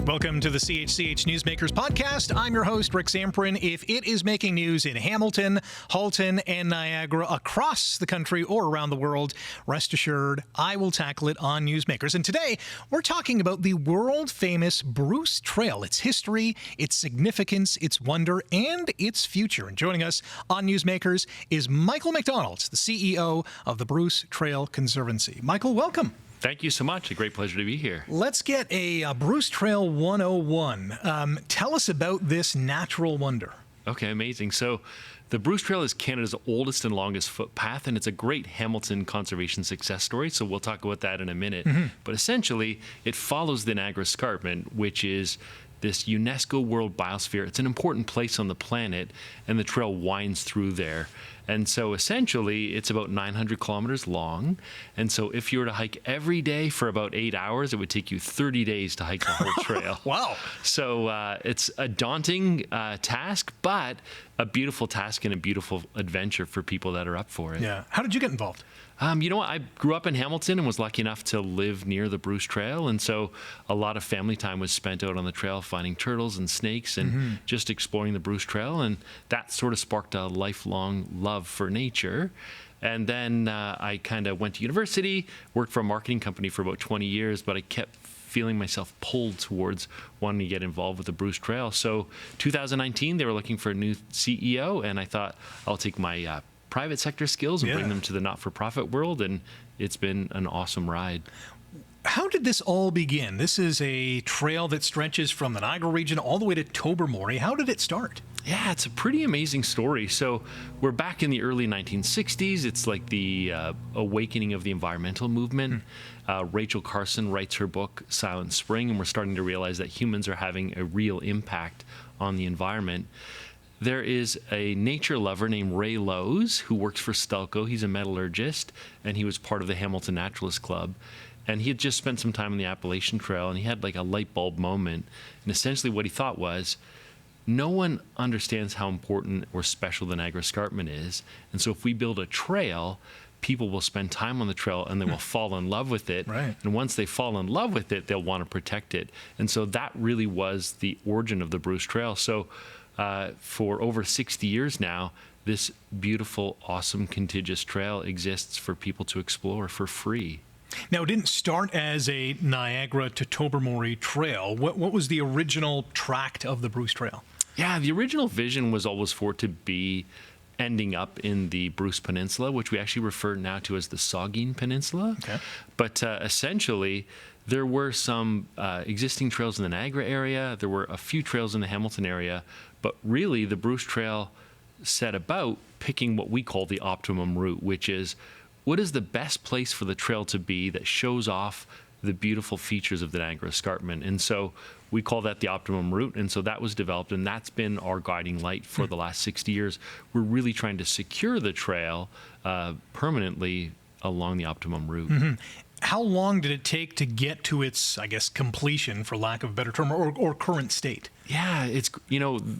Welcome to the CHCH Newsmakers podcast. I'm your host, Rick Zamperin. If it is making news in Hamilton, Halton, and Niagara across the country or around the world, rest assured, I will tackle it on Newsmakers. And today, we're talking about the world-famous Bruce Trail, its history, its significance, its wonder, and its future. And joining us on Newsmakers is Michael McDonald, the CEO of the Bruce Trail Conservancy. Michael, welcome. Thank you so much. A great pleasure to be here. Let's get a Bruce Trail 101. Tell us about this natural wonder. Okay, amazing. So the Bruce Trail is Canada's oldest and longest footpath, and it's a great Hamilton conservation success story, so we'll talk about that in a minute. But essentially, it follows the Niagara Escarpment, which is this UNESCO World Biosphere. It's an important place on the planet, and the trail winds through there. And so essentially, it's about 900 kilometers long. And so if you were to hike every day for about 8 hours, it would take you 30 days to hike the whole trail. Wow. So it's a daunting task, but a beautiful task and a beautiful adventure for people that are up for it. Yeah. How did you get involved? You know what? I grew up in Hamilton and was lucky enough to live near the Bruce Trail. And so a lot of family time was spent out on the trail finding turtles and snakes and just exploring the Bruce Trail. And that sort of sparked a lifelong love for nature. And then I kind of went to university, worked for a marketing company for about 20 years, but I kept feeling myself pulled towards wanting to get involved with the Bruce Trail. So 2019, they were looking for a new CEO, and I thought I'll take my private sector skills and bring them to the not-for-profit world, and it's been an awesome ride. How did this all begin? This is a trail that stretches from the Niagara region all the way to Tobermory. How did it start? Yeah, it's a pretty amazing story. So we're back in the early 1960s. It's like the awakening of the environmental movement. Rachel Carson writes her book, Silent Spring, and we're starting to realize that humans are having a real impact on the environment. There is a nature lover named Ray Lowes who works for Stelco. He's a metallurgist, and he was part of the Hamilton Naturalist Club. And he had just spent some time on the Appalachian Trail, and he had like a light bulb moment. And essentially what he thought was, no one understands how important or special the Niagara Escarpment is. And so if we build a trail, people will spend time on the trail and they will fall in love with it. Right. And once they fall in love with it, they'll want to protect it. And so that really was the origin of the Bruce Trail. So for over 60 years now, this beautiful, awesome, contiguous trail exists for people to explore for free. Now, it didn't start as a Niagara to Tobermory trail. What was the original tract of the Bruce Trail? Yeah, the original vision was always for it to be ending up in the Bruce Peninsula, which we actually refer now to as the Saugeen Peninsula. Okay. But essentially, there were some existing trails in the Niagara area. There were a few trails in the Hamilton area. But really, the Bruce Trail set about picking what we call the optimum route, which is what is the best place for the trail to be that shows off the beautiful features of the Niagara Escarpment. And so we call that the optimum route. And so that was developed, and that's been our guiding light for the last 60 years. We're really trying to secure the trail permanently along the optimum route. How long did it take to get to its, I guess, completion, for lack of a better term, or current state? Yeah, it's,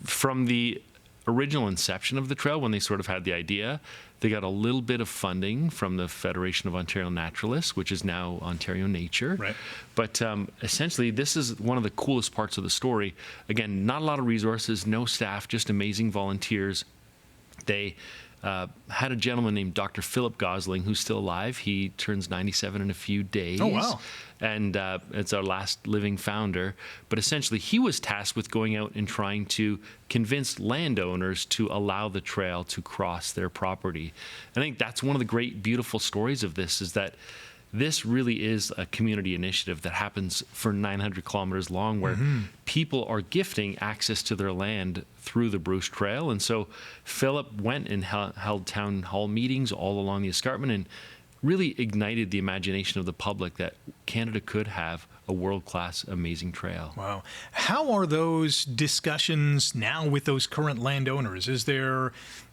from the original inception of the trail, when they sort of had the idea, they got a little bit of funding from the Federation of Ontario Naturalists, which is now Ontario Nature. Right. But essentially, this is one of the coolest parts of the story. Again, not a lot of resources, no staff, just amazing volunteers. They had a gentleman named Dr. Philip Gosling, who's still alive. He turns 97 in a few days. Oh, wow. And it's our last living founder. But essentially, he was tasked with going out and trying to convince landowners to allow the trail to cross their property. I think that's one of the great, beautiful stories of this, is that this really is a community initiative that happens for 900 kilometers long, where people are gifting access to their land through the Bruce Trail. And so Philip went and held town hall meetings all along the escarpment and really ignited the imagination of the public that Canada could have a world-class, amazing trail. Wow. How are those discussions now with those current landowners? Is there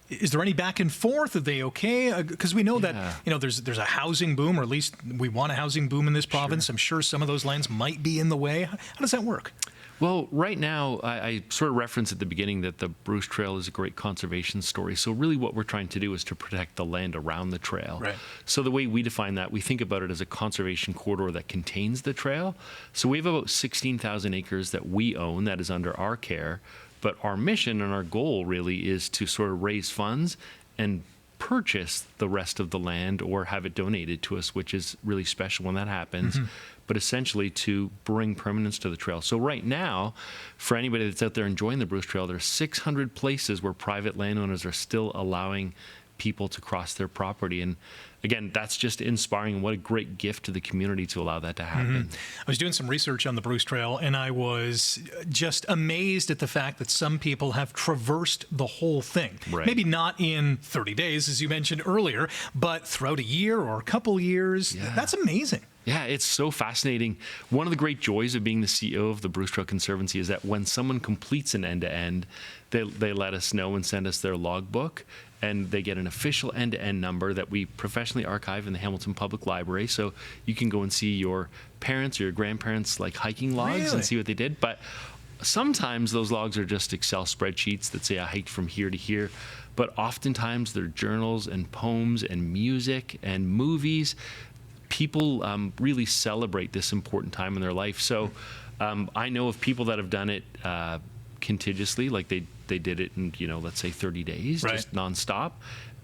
any back and forth? Are they okay? Because we know that there's a housing boom, or at least we want a housing boom in this province. Sure. I'm sure some of those lands might be in the way. How does that work? Well, right now, I sort of referenced at the beginning that the Bruce Trail is a great conservation story. So really what we're trying to do is to protect the land around the trail. Right. So the way we define that, we think about it as a conservation corridor that contains the trail. So we have about 16,000 acres that we own that is under our care. But our mission and our goal really is to sort of raise funds and purchase the rest of the land or have it donated to us, which is really special when that happens. But essentially to bring permanence to the trail. So right now, for anybody that's out there enjoying the Bruce Trail, there's 600 places where private landowners are still allowing people to cross their property. And again, that's just inspiring. What a great gift to the community to allow that to happen. I was doing some research on the Bruce Trail, and I was just amazed at the fact that some people have traversed the whole thing. Right. Maybe not in 30 days, as you mentioned earlier, but throughout a year or a couple years. Yeah. That's amazing. Yeah, it's so fascinating. One of the great joys of being the CEO of the Bruce Trail Conservancy is that when someone completes an end-to-end, they let us know and send us their logbook, and they get an official end-to-end number that we professionally archive in the Hamilton Public Library. So you can go and see your parents or your grandparents' like hiking logs Really? and see what they did. But sometimes those logs are just Excel spreadsheets that say I hiked from here to here. But oftentimes they're journals and poems and music and movies. People really celebrate this important time in their life. So I know of people that have done it contiguously, like they did it in, let's say 30 days, Right. just nonstop.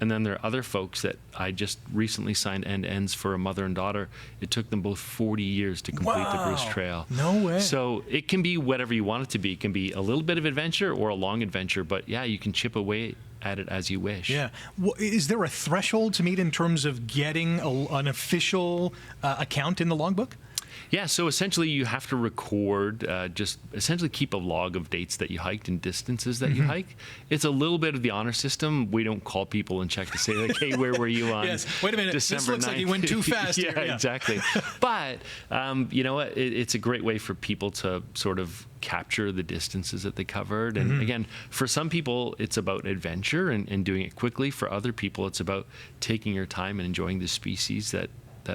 And then there are other folks that I just recently signed end-ends for a mother and daughter. It took them both 40 years to complete the Bruce Wow. Trail. No way. So it can be whatever you want it to be. It can be a little bit of adventure or a long adventure, but yeah, you can chip away at it as you wish. Yeah. Is there a threshold to meet in terms of getting an official account in the logbook? Yeah, so essentially you have to record, just essentially keep a log of dates that you hiked and distances that you hike. It's a little bit of the honor system. We don't call people and check to say, like, hey, where were you on Yes. Wait a minute. December This looks 9th? like you went too fast yeah, here. Yeah. Exactly. But you know what? It's a great way for people to sort of capture the distances that they covered. And again, for some people, it's about adventure and doing it quickly. For other people, it's about taking your time and enjoying the species that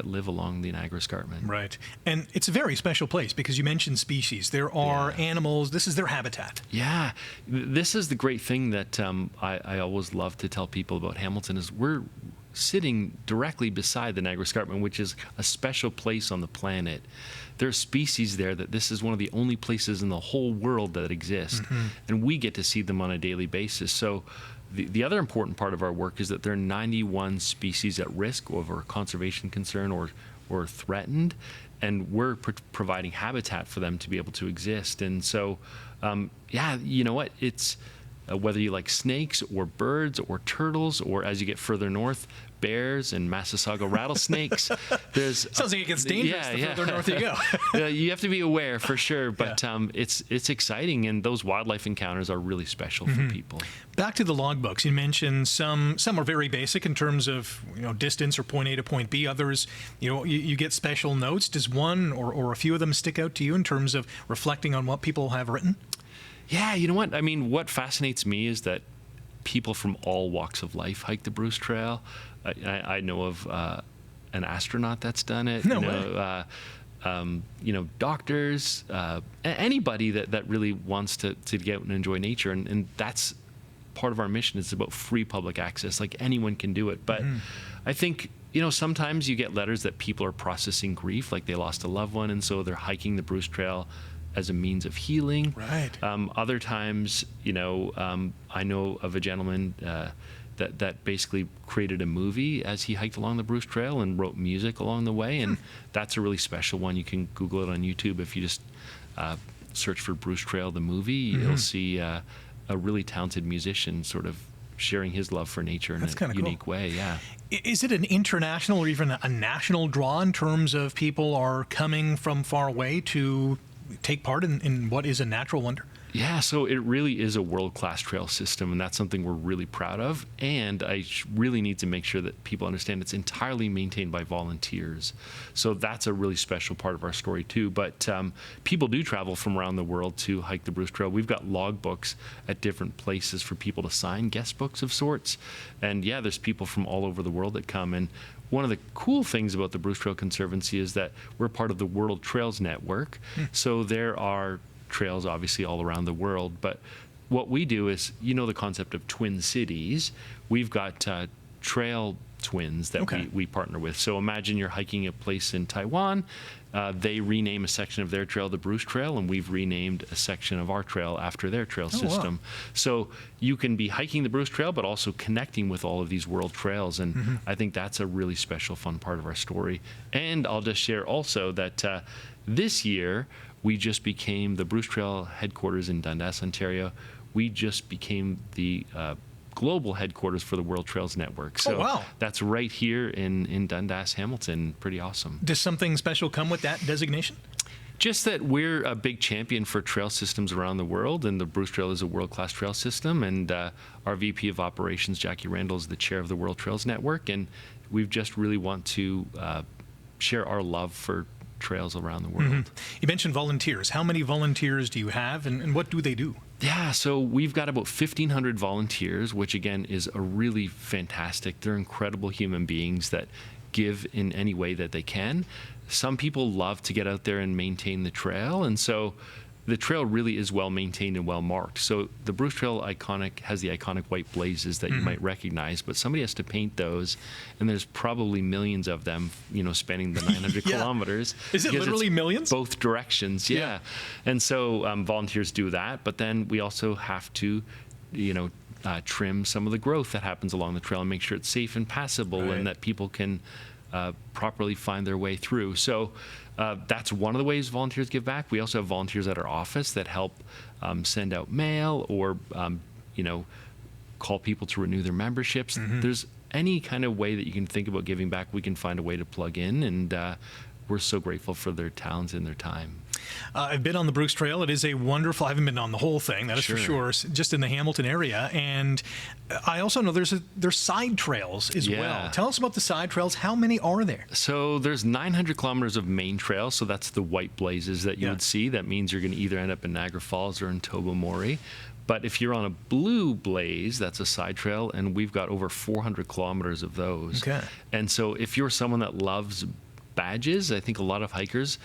live along the Niagara Escarpment. Right. And it's a very special place because you mentioned species. There are animals. This is their habitat. Yeah. This is the great thing that I always love to tell people about Hamilton is we're sitting directly beside the Niagara Escarpment, which is a special place on the planet. There are species there that this is one of the only places in the whole world that exist. And we get to see them on a daily basis. So the other important part of our work is that there are 91 species at risk of a conservation concern or threatened, and we're providing habitat for them to be able to exist. And so, yeah, you know what? It's whether you like snakes or birds or turtles, or as you get further north, bears and Massasauga rattlesnakes. Sounds like it gets dangerous the further north you go. You have to be aware for sure, but it's exciting, and those wildlife encounters are really special for people. Back to the logbooks, you mentioned some are very basic in terms of distance or point A to point B. Others, you get special notes. Does one or a few of them stick out to you in terms of reflecting on what people have written? Yeah, you know what? I mean, what fascinates me is that people from all walks of life hike the Bruce Trail. I know of an astronaut that's done it. No way. Doctors, anybody that really wants to get out and enjoy nature, and that's part of our mission. It's about free public access. Like anyone can do it, but I think sometimes you get letters that people are processing grief, like they lost a loved one, and so they're hiking the Bruce Trail as a means of healing. Right. Other times, I know of a gentleman that basically created a movie as he hiked along the Bruce Trail and wrote music along the way, and that's a really special one. You can Google it on YouTube. If you just search for Bruce Trail the movie, you'll see a really talented musician sort of sharing his love for nature in a unique way. Yeah. Is it an international or even a national draw in terms of people are coming from far away to take part in what is a natural wonder? Yeah, so it really is a world-class trail system, and that's something we're really proud of. And I really need to make sure that people understand it's entirely maintained by volunteers. So that's a really special part of our story, too. But people do travel from around the world to hike the Bruce Trail. We've got logbooks at different places for people to sign, guest books of sorts. And yeah, there's people from all over the world that come. And one of the cool things about the Bruce Trail Conservancy is that we're part of the World Trails Network. So there are trails, obviously, all around the world. But what we do is, the concept of twin cities. We've got trail twins that we partner with. So imagine you're hiking a place in Taiwan. They rename a section of their trail the Bruce Trail, and we've renamed a section of our trail after their trail system. Wow. So you can be hiking the Bruce Trail, but also connecting with all of these world trails. And I think that's a really special, fun part of our story. And I'll just share also that this year, we just became the Bruce Trail headquarters in Dundas, Ontario. We just became the global headquarters for the World Trails Network. So that's right here in Dundas, Hamilton. Pretty awesome. Does something special come with that designation? Just that we're a big champion for trail systems around the world, and the Bruce Trail is a world-class trail system, and our VP of Operations, Jackie Randall, is the chair of the World Trails Network, and we just really want to share our love for trails around the world. You mentioned volunteers. How many volunteers do you have, and what do they do? Yeah, so we've got about 1,500 volunteers, which again is a really fantastic. They're incredible human beings that give in any way that they can. Some people love to get out there and maintain the trail, and so the trail really is well maintained and well marked. So the Bruce Trail has the iconic white blazes that you might recognize, but somebody has to paint those, and there's probably millions of them, spanning the 900 kilometers. Is it literally millions? Both directions, yeah. And so volunteers do that, but then we also have to, trim some of the growth that happens along the trail and make sure it's safe and passable and that people can properly find their way through. So that's one of the ways volunteers give back. We also have volunteers at our office that help send out mail or, call people to renew their memberships. There's any kind of way that you can think about giving back, we can find a way to plug in, and we're so grateful for their talents and their time. I've been on the Bruce Trail. It is a wonderful, I haven't been on the whole thing, that is for sure, just in the Hamilton area. And I also know there's side trails as well. Tell us about the side trails. How many are there? So there's 900 kilometers of main trail. So that's the white blazes that you would see. That means you're going to either end up in Niagara Falls or in Tobermory. But if you're on a blue blaze, that's a side trail, and we've got over 400 kilometers of those. And so if you're someone that loves badges, I think a lot of hikers,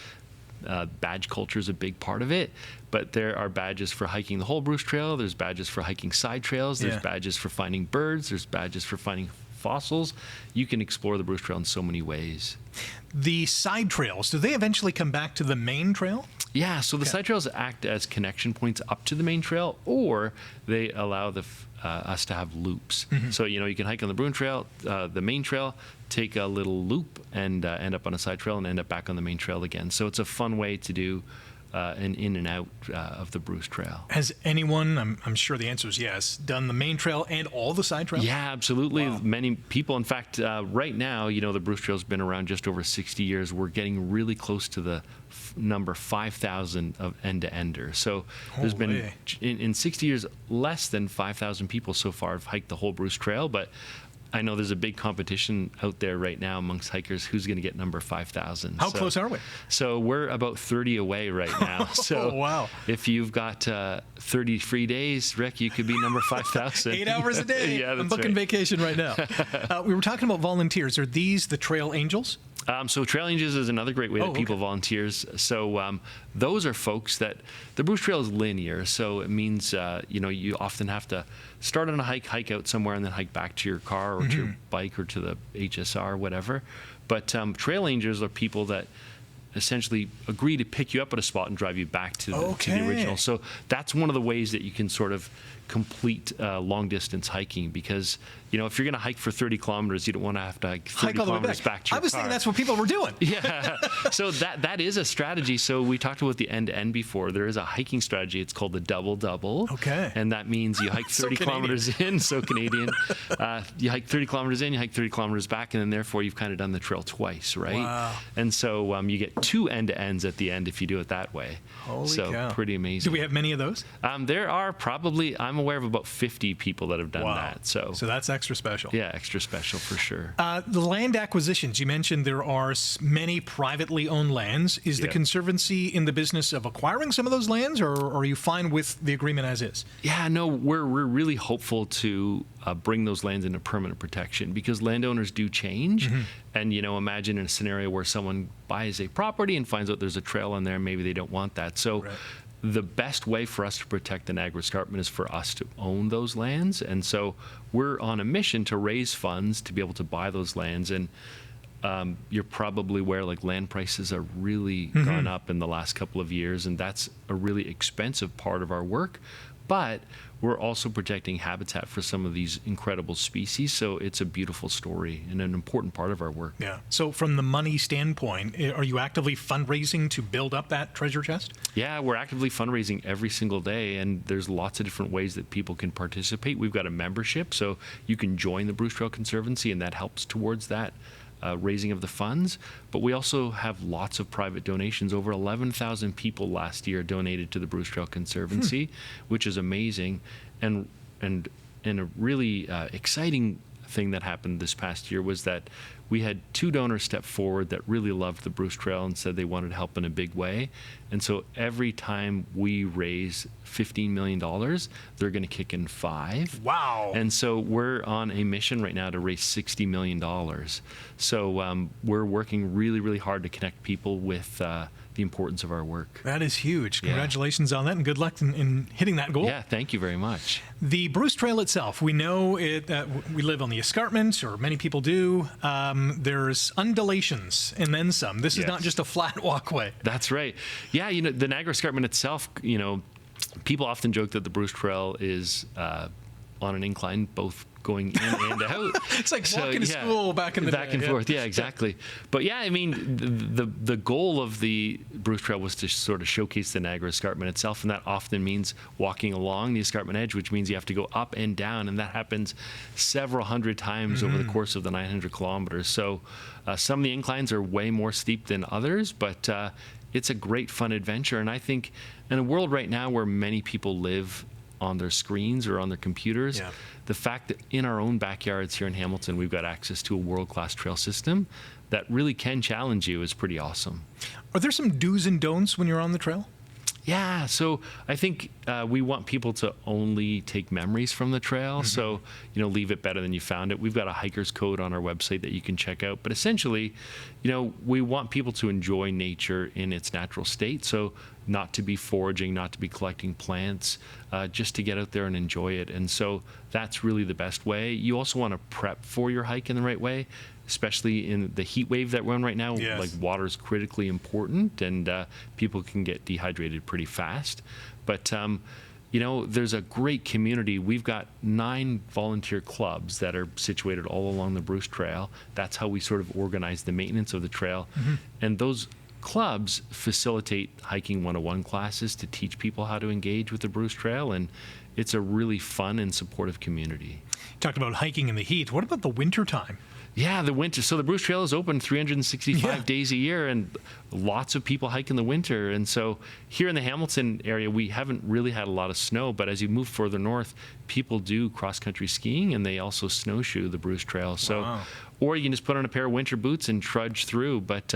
badge culture is a big part of it, but there are badges for hiking the whole Bruce Trail. There's badges for hiking side trails. There's badges for finding birds. There's badges for finding fossils. You can explore the Bruce Trail in so many ways. The side trails, do they eventually come back to the main trail? Yeah, so the side trails act as connection points up to the main trail, or they allow us to have loops. So, you can hike on the Bruce Trail, the main trail, take a little loop and end up on a side trail and end up back on the main trail again. So it's a fun way to do an in and out of the Bruce Trail. Has anyone, I'm sure the answer is yes, done the main trail and all the side trails? Yeah, absolutely. Wow. Many people. In fact, right now, the Bruce Trail's been around just over 60 years. We're getting really close to the number 5,000 of end-to-enders. So there's been, in 60 years, less than 5,000 people so far have hiked the whole Bruce Trail, but I know there's a big competition out there right now amongst hikers who's going to get number 5,000. How close are we? So we're about 30 away right now. So wow. If you've got 30 free days, Rick, you could be number 5,000. 8 hours a day. Yeah, that's I'm booking vacation right now. We were talking about volunteers. Are these the Trail Angels? So Trail Angels is another great way that people volunteers. So those are folks that the Bruce Trail is linear. So it means, you often have to start on a hike out somewhere, and then hike back to your car or to your bike or to the HSR, whatever. But Trail Angels are people that essentially agree to pick you up at a spot and drive you back to the original. So that's one of the ways that you can sort of complete long distance hiking, because if you're going to hike for 30 kilometers, you don't want to have to hike 30 kilometers back to your car. I was thinking that's what people were doing. Yeah. So that is a strategy. So we talked about the end-to-end before. There is a hiking strategy. It's called the double-double. Okay. And that means you hike 30 kilometers in, so Canadian. You hike 30 kilometers in, you hike 30 kilometers back, and then therefore you've kind of done the trail twice, right? Wow. And so you get 2 end-to-ends at the end if you do it that way. Holy cow. Pretty amazing. Do we have many of those? There are probably, I'm aware of about 50 people that have done that. So that's extra special. Yeah, extra special for sure. The land acquisitions, you mentioned there are many privately owned lands. Is the Conservancy in the business of acquiring some of those lands, or are you fine with the agreement as is? Yeah, no, we're really hopeful to bring those lands into permanent protection, because landowners do change. And, imagine in a scenario where someone buys a property and finds out there's a trail in there, maybe they don't want that. So the best way for us to protect the Niagara Escarpment is for us to own those lands. And so we're on a mission to raise funds to be able to buy those lands. And you're probably aware, like, land prices are really gone up in the last couple of years, and that's a really expensive part of our work. But we're also protecting habitat for some of these incredible species, so it's a beautiful story and an important part of our work. Yeah. So from the money standpoint, are you actively fundraising to build up that treasure chest? Yeah, we're actively fundraising every single day, and there's lots of different ways that people can participate. We've got a membership, so you can join the Bruce Trail Conservancy, and that helps towards that raising of the funds. But we also have lots of private donations. Over 11,000 people last year donated to the Bruce Trail Conservancy, which is amazing. And a really exciting thing that happened this past year was that we had 2 donors step forward that really loved the Bruce Trail and said they wanted to help in a big way. And so every time we raise $15 million, they're going to kick in 5. Wow. And so we're on a mission right now to raise $60 million. So we're working really, really hard to connect people with the importance of our work. That is huge. Congratulations on that, and good luck in hitting that goal. Yeah, thank you very much. The Bruce Trail itself, we know it. We live on the escarpment, or many people do. There's undulations and then some. This is not just a flat walkway. That's right. Yeah, the Niagara Escarpment itself, people often joke that the Bruce Trail is on an incline, both going in and out. It's like walking to school back in the day. Back and forth, yeah, exactly. But yeah, I mean, the goal of the Bruce Trail was to sort of showcase the Niagara Escarpment itself, and that often means walking along the escarpment edge, which means you have to go up and down, and that happens several hundred times over the course of the 900 kilometers. So some of the inclines are way more steep than others, but it's a great fun adventure. And I think in a world right now where many people live on their screens or on their computers, the fact that in our own backyards here in Hamilton, we've got access to a world-class trail system that really can challenge you is pretty awesome. Are there some do's and don'ts when you're on the trail? Yeah, so I think we want people to only take memories from the trail. So, leave it better than you found it. We've got a hiker's code on our website that you can check out. But essentially, we want people to enjoy nature in its natural state. So not to be foraging, not to be collecting plants, just to get out there and enjoy it. And so that's really the best way. You also want to prep for your hike in the right way, especially in the heat wave that we're in right now. Like, water is critically important, and people can get dehydrated pretty fast. But there's a great community. We've got 9 volunteer clubs that are situated all along the Bruce Trail. That's how we sort of organize the maintenance of the trail. And those clubs facilitate hiking 101 classes to teach people how to engage with the Bruce Trail, and it's a really fun and supportive community. You talked about hiking in the heat. What about the winter time? Yeah, the winter. So the Bruce Trail is open 365 days a year, and lots of people hike in the winter. And so here in the Hamilton area, we haven't really had a lot of snow, but as you move further north, people do cross-country skiing, and they also snowshoe the Bruce Trail. So, or you can just put on a pair of winter boots and trudge through, but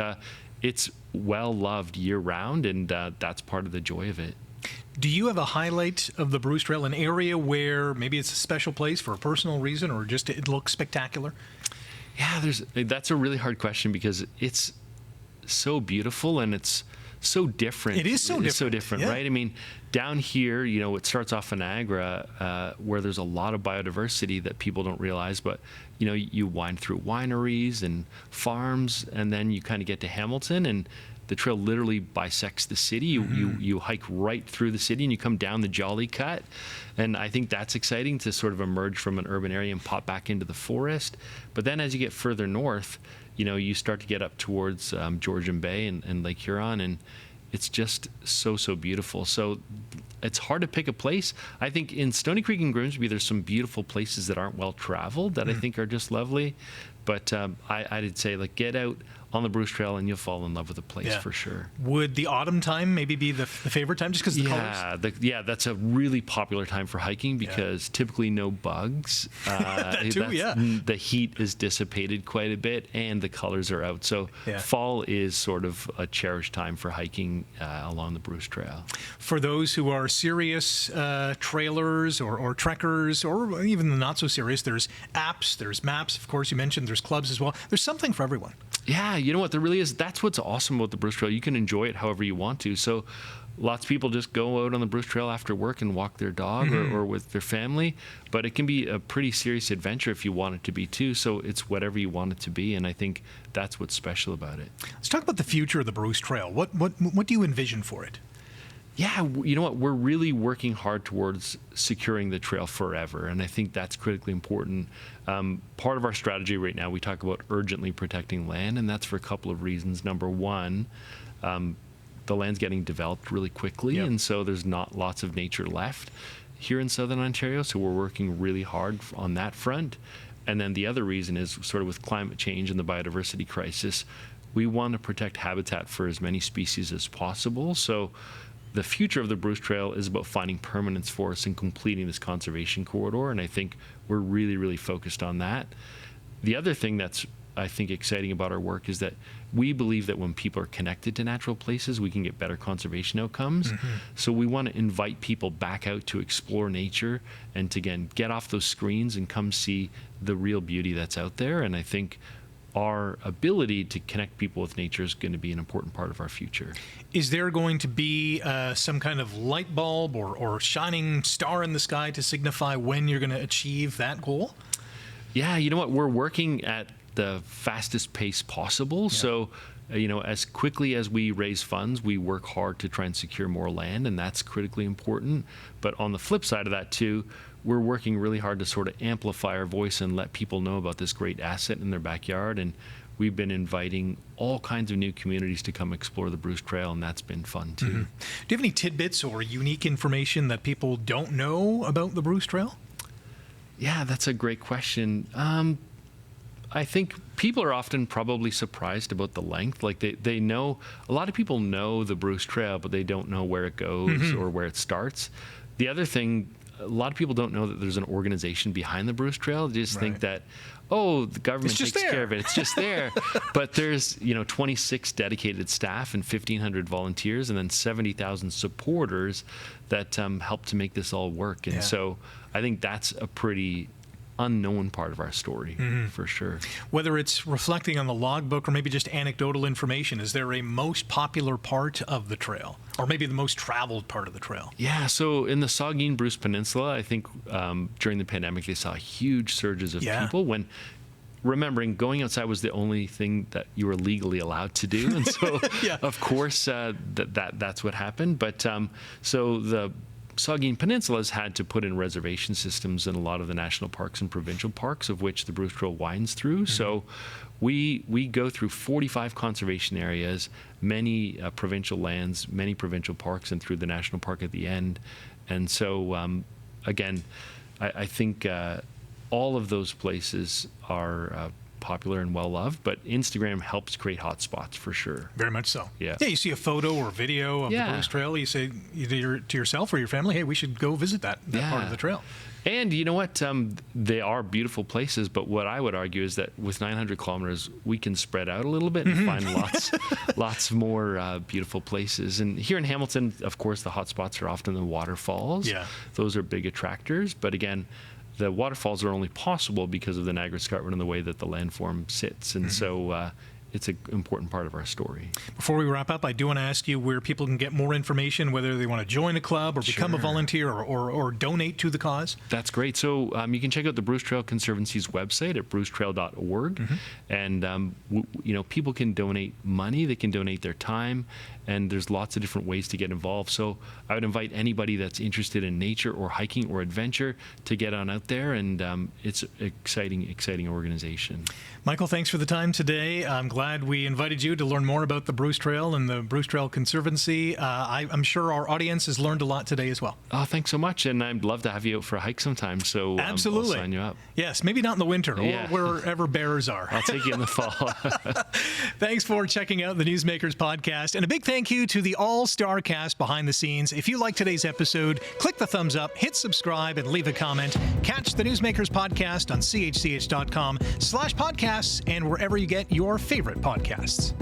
it's well-loved year-round, and that's part of the joy of it. Do you have a highlight of the Bruce Trail, an area where maybe it's a special place for a personal reason, or just it looks spectacular? Yeah, that's a really hard question because it's so beautiful and it's so different. It is so different. It's so different, right? I mean, down here, it starts off in Niagara where there's a lot of biodiversity that people don't realize, but, you wind through wineries and farms, and then you kind of get to Hamilton, and the trail literally bisects the city. You hike right through the city, and you come down the Jolly Cut. And I think that's exciting to sort of emerge from an urban area and pop back into the forest. But then as you get further north, you start to get up towards Georgian Bay and Lake Huron, and it's just so beautiful. So it's hard to pick a place. I think in Stony Creek and Grimsby, there's some beautiful places that aren't well traveled that I think are just lovely. But I'd say, get out on the Bruce Trail and you'll fall in love with the place for sure. Would the autumn time maybe be the favorite time just because of the colors? That's a really popular time for hiking because typically no bugs. That too, The heat is dissipated quite a bit and the colors are out. So fall is sort of a cherished time for hiking along the Bruce Trail. For those who are serious trailers or trekkers, or even the not so serious, there's apps, there's maps, of course you mentioned, there's clubs as well. There's something for everyone. Yeah, you know what, there really is. That's what's awesome about the Bruce Trail. You can enjoy it however you want to. So lots of people just go out on the Bruce Trail after work and walk their dog or with their family, but it can be a pretty serious adventure if you want it to be too. So it's whatever you want it to be, and I think that's what's special about it. Let's talk about the future of the Bruce Trail. What do you envision for it? Yeah, you know what? We're really working hard towards securing the trail forever, and I think that's critically important. Part of our strategy right now, we talk about urgently protecting land, and that's for a couple of reasons. Number one, the land's getting developed really quickly, and so there's not lots of nature left here in southern Ontario, so we're working really hard on that front. And then the other reason is sort of with climate change and the biodiversity crisis, we want to protect habitat for as many species as possible. So the future of the Bruce Trail is about finding permanence for us and completing this conservation corridor, and I think we're really, really focused on that. The other thing that's, I think, exciting about our work is that we believe that when people are connected to natural places, we can get better conservation outcomes. So we want to invite people back out to explore nature and to, again, get off those screens and come see the real beauty that's out there. And I think our ability to connect people with nature is going to be an important part of our future. Is there going to be some kind of light bulb or shining star in the sky to signify when you're going to achieve that goal? Yeah, you know what? We're working at the fastest pace possible. Yeah. So, as quickly as we raise funds, we work hard to try and secure more land, and that's critically important. But on the flip side of that too, we're working really hard to sort of amplify our voice and let people know about this great asset in their backyard. And we've been inviting all kinds of new communities to come explore the Bruce Trail, and that's been fun too. Do you have any tidbits or unique information that people don't know about the Bruce Trail? Yeah, that's a great question. I think people are often probably surprised about the length. Like they know, a lot of people know the Bruce Trail, but they don't know where it goes or where it starts. The other thing, a lot of people don't know that there's an organization behind the Bruce Trail. They just think that, the government takes care of it. It's just there. But there's, 26 dedicated staff and 1,500 volunteers and then 70,000 supporters that help to make this all work. And so I think that's a pretty unknown part of our story, for sure. Whether it's reflecting on the logbook or maybe just anecdotal information, is there a most popular part of the trail, or maybe the most traveled part of the trail? Yeah, so in the Saugeen Bruce Peninsula, I think during the pandemic they saw huge surges of people when remembering going outside was the only thing that you were legally allowed to do, and so of course that's what happened. But so the Saugeen Peninsula has had to put in reservation systems in a lot of the national parks and provincial parks, of which the Bruce Trail winds through. So we go through 45 conservation areas, many provincial lands, many provincial parks, and through the national park at the end. And so, again, I think all of those places are popular and well-loved, but Instagram helps create hotspots for sure. Very much so. Yeah, you see a photo or video of the Bruce Trail, you say either to yourself or your family, hey, we should go visit that part of the trail. And you know what? They are beautiful places, but what I would argue is that with 900 kilometers, we can spread out a little bit and find lots more beautiful places. And here in Hamilton, of course, the hotspots are often the waterfalls. Yeah. Those are big attractors. But again, the waterfalls are only possible because of the Niagara Escarpment and the way that the landform sits. And so it's an important part of our story. Before we wrap up, I do want to ask you where people can get more information, whether they want to join a club or become a volunteer or donate to the cause. That's great. So you can check out the Bruce Trail Conservancy's website at brucetrail.org. And, people can donate money, they can donate their time, and there's lots of different ways to get involved. So I would invite anybody that's interested in nature or hiking or adventure to get on out there, and it's an exciting organization. Michael, thanks for the time today. I'm glad we invited you to learn more about the Bruce Trail and the Bruce Trail Conservancy. I'm sure our audience has learned a lot today as well. Oh, thanks so much, and I'd love to have you out for a hike sometime, so absolutely. I'll sign you up. Yes, maybe not in the winter or wherever bears are. I'll take you in the fall. Thanks for checking out the Newsmakers podcast, and a big thank you to the all-star cast behind the scenes. If you like today's episode, click the thumbs up, hit subscribe, and leave a comment. Catch the Newsmakers podcast on chch.com/podcasts and wherever you get your favorite podcasts.